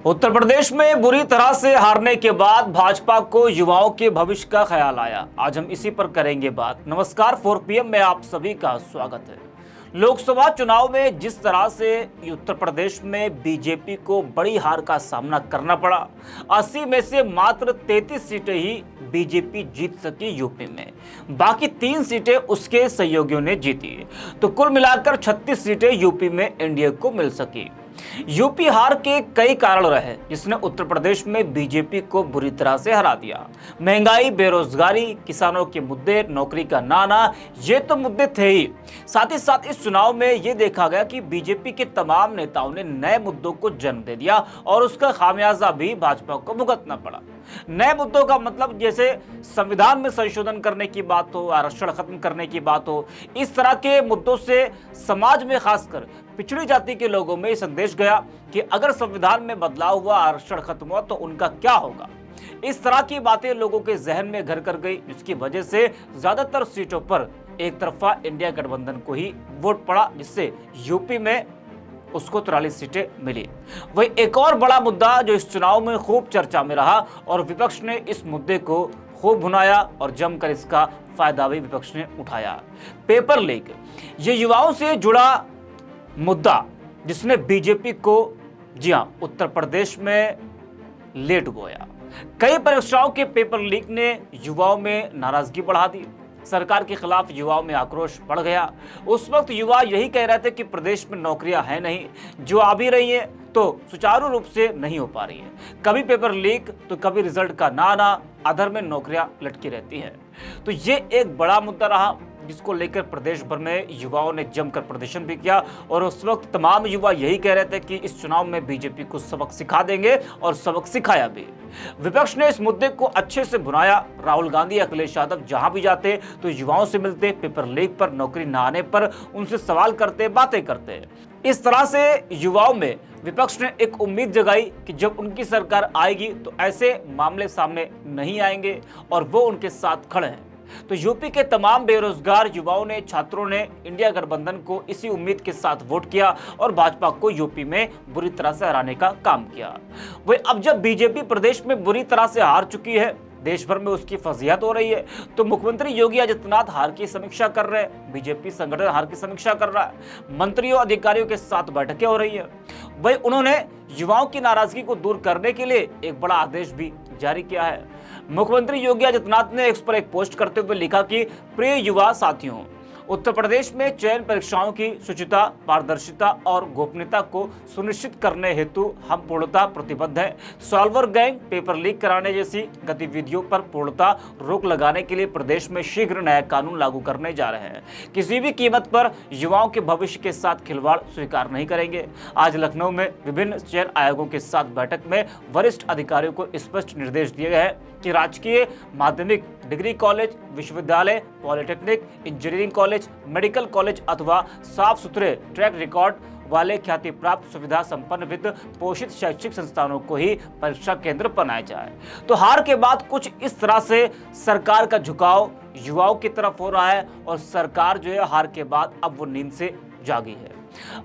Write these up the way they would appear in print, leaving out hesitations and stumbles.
उत्तर प्रदेश में बुरी तरह से हारने के बाद भाजपा को युवाओं के भविष्य का ख्याल आया। आज हम इसी पर करेंगे बात। नमस्कार, 4 PM में आप सभी का स्वागत है। लोकसभा चुनाव में जिस तरह से उत्तर प्रदेश में बीजेपी को बड़ी हार का सामना करना पड़ा, 80 में से मात्र 33 सीटें ही बीजेपी जीत सकी यूपी में, बाकी 3 सीटें उसके सहयोगियों ने जीती। तो कुल मिलाकर 36 सीटें यूपी में एनडीए को मिल सकी। यूपी हार के कई कारण रहे जिसने उत्तर प्रदेश में बीजेपी को बुरी तरह से हरा दिया। महंगाई, बेरोजगारी, किसानों के मुद्दे, नौकरी का ना आना, ये तो मुद्दे थे ही। साथ ही साथ इस चुनाव में ये देखा गया कि बीजेपी के तमाम नेताओं ने नए मुद्दों को जन्म दे दिया और उसका खामियाजा भी भाजपा को भुगतना पड़ा। नए मुद्दों का मतलब जैसे संविधान में संशोधन करने की बात हो, आरक्षण खत्म करने की बात हो, इस तरह के मुद्दों से समाज में खासकर पिछड़ी जाति के लोगों में संदेश गया कि अगर संविधान में बदलाव हुआ, आरक्षण खत्म हुआ तो उनका क्या होगा। इस तरह की बातें लोगों के जहन में घर कर गई, जिसकी वजह से ज्यादातर सीटों पर एक तरफा इंडिया गठबंधन को ही वोट पड़ा, जिससे यूपी में उसको 43 सीटें मिली। वही एक और बड़ा मुद्दा जो इस चुनाव में खूब चर्चा में रहा और विपक्ष ने इस मुद्दे को खूब भुनाया और जमकर इसका फायदा भी विपक्ष ने उठाया, पेपर लीक। ये युवाओं से जुड़ा मुद्दा जिसने बीजेपी को, जी हां, उत्तर प्रदेश में ले डुबोया। कई परीक्षाओं के पेपर लीक ने युवाओं में नाराजगी बढ़ा दी। सरकार के खिलाफ युवाओं में आक्रोश बढ़ गया। उस वक्त युवा यही कह रहे थे कि प्रदेश में नौकरियां हैं नहीं, जो आ भी रही है तो सुचारू रूप से नहीं हो पा रही है। कभी पेपर लीक तो कभी रिजल्ट का ना आना, अधर में नौकरियां लटकी रहती हैं। तो ये एक बड़ा मुद्दा रहा जिसको लेकर प्रदेश भर में युवाओं ने जमकर प्रदर्शन भी किया और उस वक्त तमाम युवा यही कह रहे थे कि इस चुनाव में बीजेपी को सबक सिखा देंगे और सबक सिखाया भी। विपक्ष ने इस मुद्दे को अच्छे से भुनाया। राहुल गांधी, अखिलेश यादव जहां भी जाते तो युवाओं से मिलते, पेपर लीक पर, नौकरी न आने पर उनसे सवाल करते, बातें करते। इस तरह से युवाओं में विपक्ष ने एक उम्मीद जगाई कि जब उनकी सरकार आएगी तो ऐसे मामले सामने नहीं आएंगे और वो उनके साथ खड़े हैं। तो यूपी के तमाम बेरोजगार युवाओं ने, छात्रों ने इंडिया गठबंधन को इसी उम्मीद के साथ वोट किया और भाजपा को यूपी में बुरी तरह से हराने का काम किया। वही अब जब बीजेपी प्रदेश में बुरी तरह से हार चुकी है, देश भर में उसकी फजीहत हो रही है, तो मुख्यमंत्री योगी आदित्यनाथ हार की समीक्षा कर रहे हैं, बीजेपी संगठन हार की समीक्षा कर रहा है, मंत्रियों अधिकारियों के साथ बैठकें हो रही है। वही उन्होंने युवाओं की नाराजगी को दूर करने के लिए एक बड़ा आदेश भी जारी किया है। मुख्यमंत्री योगी आदित्यनाथ ने इस पर एक पोस्ट करते हुए लिखा कि प्रिय युवा साथियों, उत्तर प्रदेश में चयन परीक्षाओं की शुचिता, पारदर्शिता और गोपनीयता को सुनिश्चित करने हेतु हम पूर्णतः प्रतिबद्ध हैं। सॉल्वर गैंग, पेपर लीक कराने जैसी गतिविधियों पर पूर्णतः रोक लगाने के लिए प्रदेश में शीघ्र नया कानून लागू करने जा रहे हैं। किसी भी कीमत पर युवाओं के भविष्य के साथ खिलवाड़ स्वीकार नहीं करेंगे। आज लखनऊ में विभिन्न चयन आयोगों के साथ बैठक में वरिष्ठ अधिकारियों को स्पष्ट निर्देश दिए गए हैं कि राजकीय माध्यमिक डिग्री कॉलेज, विश्वविद्यालय, polytechnic, engineering college, medical college अथवा साफ सुथरे ट्रैक रिकॉर्ड वाले ख्याति प्राप्त सुविधा संपन्न वित्त पोषित शैक्षिक संस्थानों को ही परीक्षा केंद्र बनाया जाए। तो हार के बाद कुछ इस तरह से सरकार का झुकाव युवाओं की तरफ हो रहा है और सरकार जो है हार के बाद अब वो नींद से जागी है।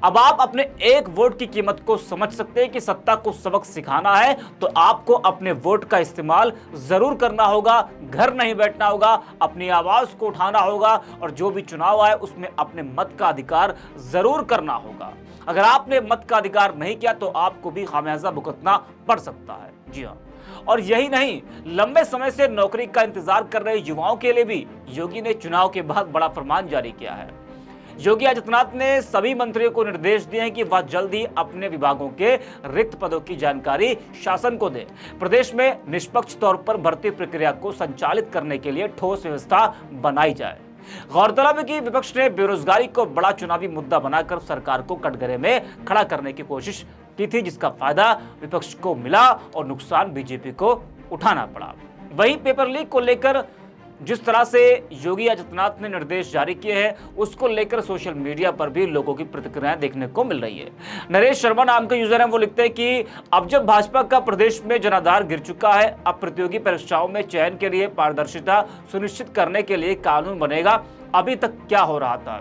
अब आप अपने एक वोट की कीमत को समझ सकते हैं कि सत्ता को सबक सिखाना है तो आपको अपने वोट का इस्तेमाल जरूर करना होगा, घर नहीं बैठना होगा, अपनी आवाज को उठाना होगा और जो भी चुनाव आए उसमें अपने मत का अधिकार जरूर करना होगा। अगर आपने मत का अधिकार नहीं किया तो आपको भी खामियाजा भुगतना पड़ सकता है। जी हाँ, और यही नहीं, लंबे समय से नौकरी का इंतजार कर रहे युवाओं के लिए भी योगी ने चुनाव के बाद बड़ा फरमान जारी किया है। योगी आदित्यनाथ ने सभी मंत्रियों को निर्देश दिए हैं कि वह जल्द ही अपने विभागों के रिक्त पदों की जानकारी शासन को दे। प्रदेश में निष्पक्ष तौर पर भर्ती प्रक्रिया को संचालित करने के लिए ठोस व्यवस्था बनाई जाए। गौरतलब है कि विपक्ष ने बेरोजगारी को बड़ा चुनावी मुद्दा बनाकर सरकार को कटघरे में खड़ा करने की कोशिश की थी, जिसका फायदा विपक्ष को मिला और नुकसान बीजेपी को उठाना पड़ा। वहीं पेपर लीक को लेकर जिस तरह से योगी आदित्यनाथ ने निर्देश जारी किए हैं उसको लेकर सोशल मीडिया पर भी लोगों की प्रतिक्रियाएं देखने को मिल रही है। नरेश शर्मा नाम के यूजर हैं, वो लिखते हैं कि अब जब भाजपा का प्रदेश में जनाधार गिर चुका है, अब प्रतियोगी परीक्षाओं में चयन के लिए पारदर्शिता सुनिश्चित करने के लिए कानून बनेगा। अभी तक क्या हो रहा था,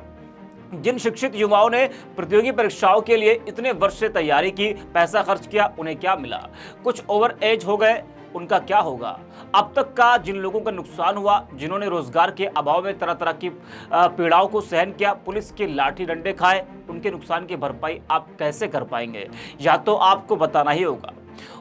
जिन शिक्षित युवाओं ने प्रतियोगी परीक्षाओं के लिए इतने वर्ष से तैयारी की, पैसा खर्च किया, उन्हें क्या मिला? कुछ ओवर एज हो गए, उनका क्या होगा? अब तक का जिन लोगों का नुकसान हुआ, जिन्होंने रोजगार के अभाव में तरह तरह की पीड़ाओं को सहन किया, पुलिस के लाठी डंडे खाए, उनके नुकसान की भरपाई आप कैसे कर पाएंगे? या तो आपको बताना ही होगा।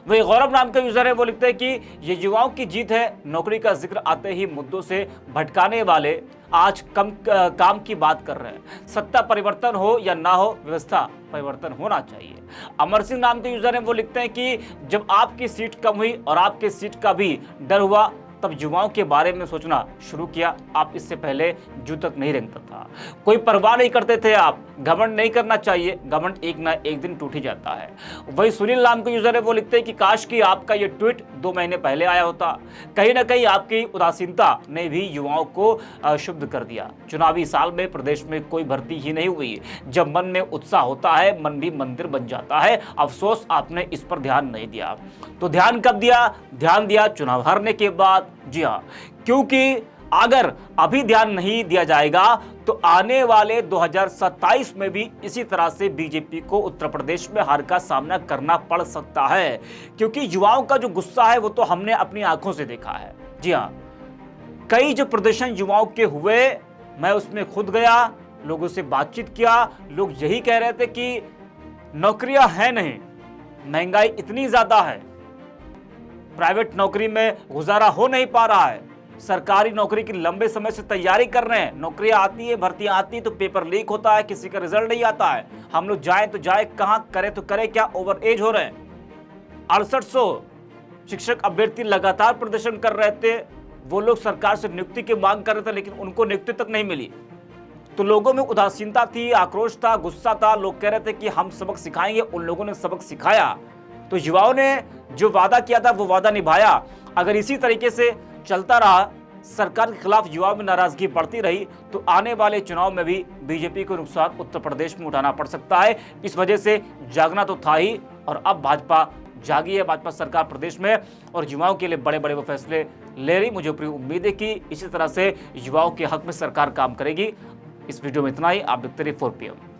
वही गौरव नाम का यूजर है, वो लिखते हैं कि ये युवाओं की जीत है। नौकरी का जिक्र आते ही मुद्दों से भटकाने वाले आज काम की बात कर रहे हैं। सत्ता परिवर्तन हो या ना हो, व्यवस्था परिवर्तन होना चाहिए। अमर सिंह नाम के यूजर हैं, वो लिखते हैं कि जब आपकी सीट कम हुई और आपके सीट का भी डर हुआ, तब युवाओं के बारे में सोचना शुरू किया। आप इससे पहले जू तक नहीं रेंगता था, कोई परवाह नहीं करते थे आप। घमंड नहीं करना चाहिए, घमंड एक ना एक दिन टूट ही जाता है। वही सुनील नाम के यूजर है, वो लिखते हैं कि काश कि आपका ये ट्वीट 2 महीने पहले आया होता। कहीं ना कहीं आपकी उदासीनता ने भी युवाओं को शुद्ध कर दिया। चुनावी साल में प्रदेश में कोई भर्ती ही नहीं हुई। जब मन में उत्साह होता है, मन भी मंदिर बन जाता है। अफसोस आपने इस पर ध्यान नहीं दिया। तो ध्यान कब दिया? ध्यान दिया चुनाव हारने के बाद। जी हाँ, क्योंकि अगर अभी ध्यान नहीं दिया जाएगा तो आने वाले 2027 में भी इसी तरह से बीजेपी को उत्तर प्रदेश में हार का सामना करना पड़ सकता है। क्योंकि युवाओं का जो गुस्सा है वो तो हमने अपनी आंखों से देखा है। जी हाँ, कई जो प्रदर्शन युवाओं के हुए, मैं उसमें खुद गया, लोगों से बातचीत किया। लोग यही कह रहे थे कि नौकरियां हैं नहीं, महंगाई इतनी ज्यादा है, प्राइवेट नौकरी में गुजारा हो नहीं पा रहा है, सरकारी नौकरी की लंबे समय से तैयारी कर रहे हैं, नौकरियां आती है, भर्तियां आती है तो पेपर लीक होता है, किसी का रिजल्ट नहीं आता है। हम लोग जाए तो जाए कहां, करे तो करे क्या, ओवर एज हो रहे हैं। 6800 शिक्षक अभ्यर्थी लगातार प्रदर्शन कर रहे थे। वो लोग सरकार से नियुक्ति की मांग कर रहे थे, लेकिन उनको नियुक्ति तक नहीं मिली। तो लोगों में उदासीनता थी, आक्रोश था, गुस्सा था। लोग कह रहे थे कि हम सबक सिखाएंगे, उन लोगों ने सबक सिखाया। तो युवाओं ने जो वादा किया था वो वादा निभाया। अगर इसी तरीके से चलता रहा, सरकार के खिलाफ युवाओं में नाराजगी बढ़ती रही, तो आने वाले चुनाव में भी बीजेपी को नुकसान उत्तर प्रदेश में उठाना पड़ सकता है। इस वजह से जागना तो था ही, और अब भाजपा जागी है, भाजपा सरकार प्रदेश में, और युवाओं के लिए बड़े बड़े वो फैसले ले रही। मुझे पूरी उम्मीद है कि इसी तरह से युवाओं के हक में सरकार काम करेगी। इस वीडियो में इतना ही। आप देखते रहिए 4PM।